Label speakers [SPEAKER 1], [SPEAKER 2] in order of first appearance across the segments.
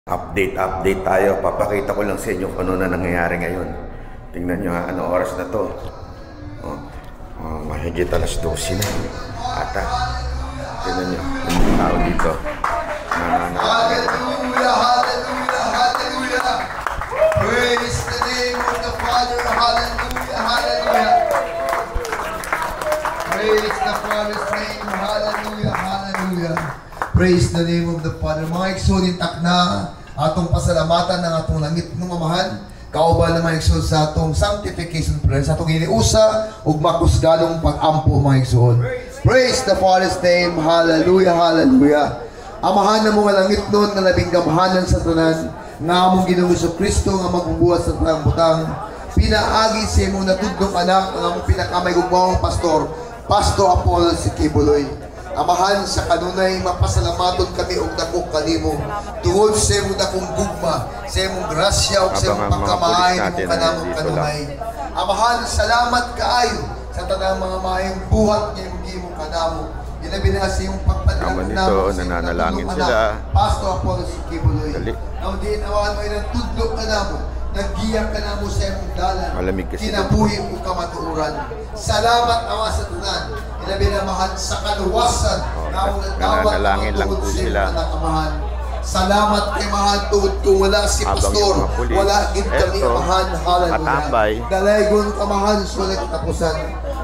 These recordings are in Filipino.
[SPEAKER 1] Update tayo. Papakita ko lang sa inyo kung ano na nangyayari ngayon. Tingnan nyo ha, anong oras na to. Mahigit alas 12 na. Ata. Tingnan nyo, yung tao dito.
[SPEAKER 2] Hallelujah, hallelujah, hallelujah. Praise the name of the Father. Hallelujah, hallelujah. Praise the Father's name. Hallelujah, hallelujah. Praise the name of the Father. Mga igsoon, takna atong pasalamatan ng atong langit ng mamahan. Kauban naman igsoon sa atong sanctification prayer. Sa atong iniusa ug makusgalong pag-ampo mga igsoon. Praise the Father's name. Hallelujah, hallelujah. Amahan na mga langit nun na labing gamhanan sa tanan nga among Ginoong Jesucristo nga magbubuhat sa tanang butang. Pinaagi sa imong natudlong anak nga among pinakamay gugmawang pastor, Pastor Apollo si Kibuloy. Amahan sa kanunay, mapasalamaton kami og dakong kanimo tungod sa imong dakong gugma, sa imong grasya ug sa imong pagkamay mo kanamong kanunay. Amahan, salamat kaayo sa tanang mga maayong buhat nga imong gihimo kanamo. Ilabi na sa iyong pagpadala
[SPEAKER 1] nito, nananalangin sila.
[SPEAKER 2] Pastor Apollo si Kibuloy. Ang diinawan mo ng tudlok kanamo. Naggiyak ka na mo sa iyong dalan.
[SPEAKER 1] Malamig kasi.
[SPEAKER 2] Kinabuhi mo kamatuuran. Salamat awa sa tunan. Ilabi na mahal sa kaluwasan.
[SPEAKER 1] Nananalangin lang po sila.
[SPEAKER 2] Salamat kay mahal tuod kung wala si pastor. Wala gid kami mahal. Hallelujah. Dalaygon ka mahal sulit katapusan.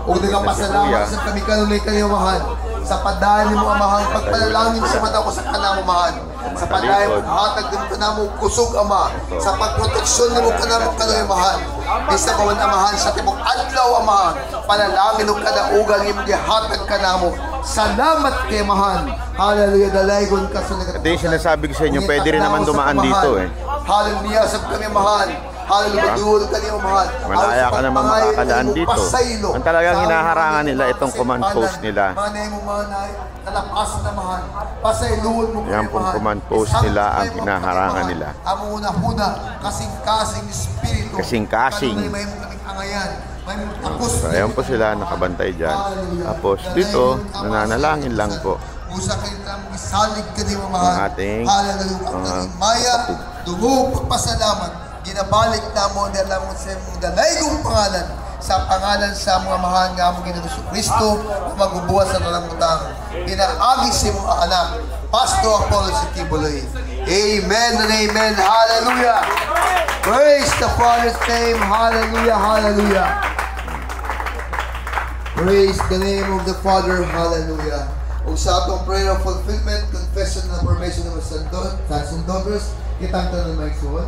[SPEAKER 2] O nagapasalamat sa kami kanunay kayo mahal. Sa padali mo amahal, pagpalalangin sa mata ko sa kanamo mahal. Sa padali mo, hatag din kanamo kusog ama. Sa pagproteksyon mo kanamo kanoy mahal. Bisa kawan amahan sa tibok adlaw amahan. Panalangin og kadaugan imong gihatag kanamo. Salamat kay mahal. Hallelujah, dalaygon ka sa
[SPEAKER 1] ito yung sinasabi ko sa inyo, pwede rin naman dumaan dito eh.
[SPEAKER 2] Hallelujah, sab kami mahal. Hallelujah, duhol ka niyo mahal.
[SPEAKER 1] Malaya ka naman makakalaan dito. Ang talagang hinaharangan nila itong command post nila.
[SPEAKER 2] Kalapas na mahal. Pasayluhol mo
[SPEAKER 1] yan pong command post nila ang hinaharangan nila.
[SPEAKER 2] Amo una-una, kasing-kasing espiritu.
[SPEAKER 1] Kasing-kasing. So, ayan po sila nakabantay dyan. Tapos dito, nananalangin lang po.
[SPEAKER 2] Usa kayo lang isalig ka di mahal.
[SPEAKER 1] Ang ating
[SPEAKER 2] maya, dugo, pagpasalamat. Ginabalik na mo na lang sa mong dalaygong pangalan. Sa pangalan sa mga mahal nga mong Ginoong Jesucristo na magbubuhat sa talang-butang. Pinaagi sa mong anak, Pastor Apollo si Kibuloy. Amen and amen. Hallelujah. Praise the Father's name. Hallelujah. Hallelujah. Praise the name of the Father. Hallelujah. O sa atong prayer of fulfillment, confession and affirmation of our sons and daughters, kitang tanong na maigsuon.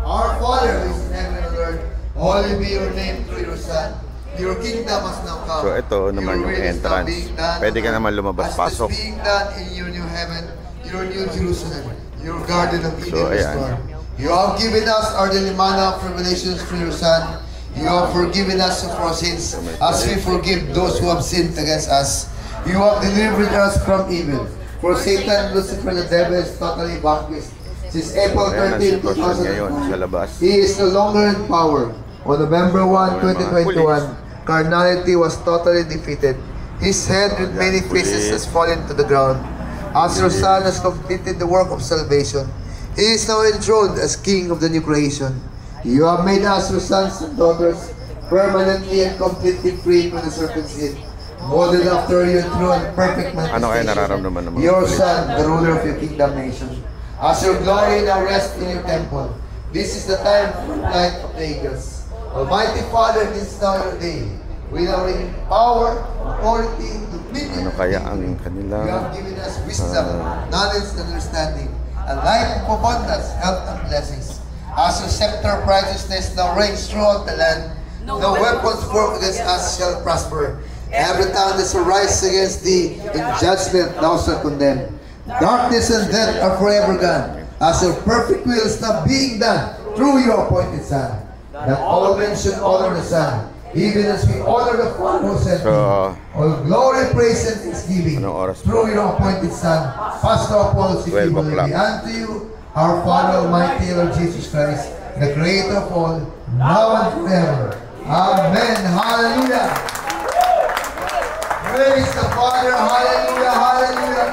[SPEAKER 2] Our Father who is in heaven and earth, holy be your name through your Son. Your kingdom has now come.
[SPEAKER 1] So ito naman yung entrance. Pwede ka naman lumabas, pasok.
[SPEAKER 2] As being done in your new heaven, your new Jerusalem, your garden of Eden restored. You have given us our daily manna of revelations through your Son. You have forgiven us of our sins as we forgive those who have sinned against us. You have delivered us from evil. For Satan, Lucifer, the devil is totally vanquished. Since April 13, 2001, he is no longer in power. On November 1, 2021, carnality was totally defeated. His head with many faces has fallen to the ground. As your Son has completed the work of salvation, he is now enthroned as King of the new creation. You have made us your sons and daughters permanently and completely free from the serpent's sin. Molded after your true and perfect manifestation, your Son, the ruler of your kingdom nation. As your glory now rests in your temple, this is the time for the light of the ages. Almighty Father, this is now your day. We now reign in power, authority, dominion. You have given us wisdom, knowledge, and understanding, a life of abundance, health, and blessings. As your scepter of righteousness now reigns throughout the land, no weapons formed against us shall prosper. Every tongue that shall rise against thee in judgment thou shalt condemn. Darkness and death are forever gone, as your perfect will is now being done through your appointed Son. That all men should honor the Son, even as we honor the Father who sent me. All glory, praise, and thanksgiving through your appointed Son, Pastor Apollo si Kibuloy. Unto you, our Father Almighty, Lord Jesus Christ, the Creator of all, now and forever. Amen. Hallelujah. Praise the Father. Hallelujah. Hallelujah.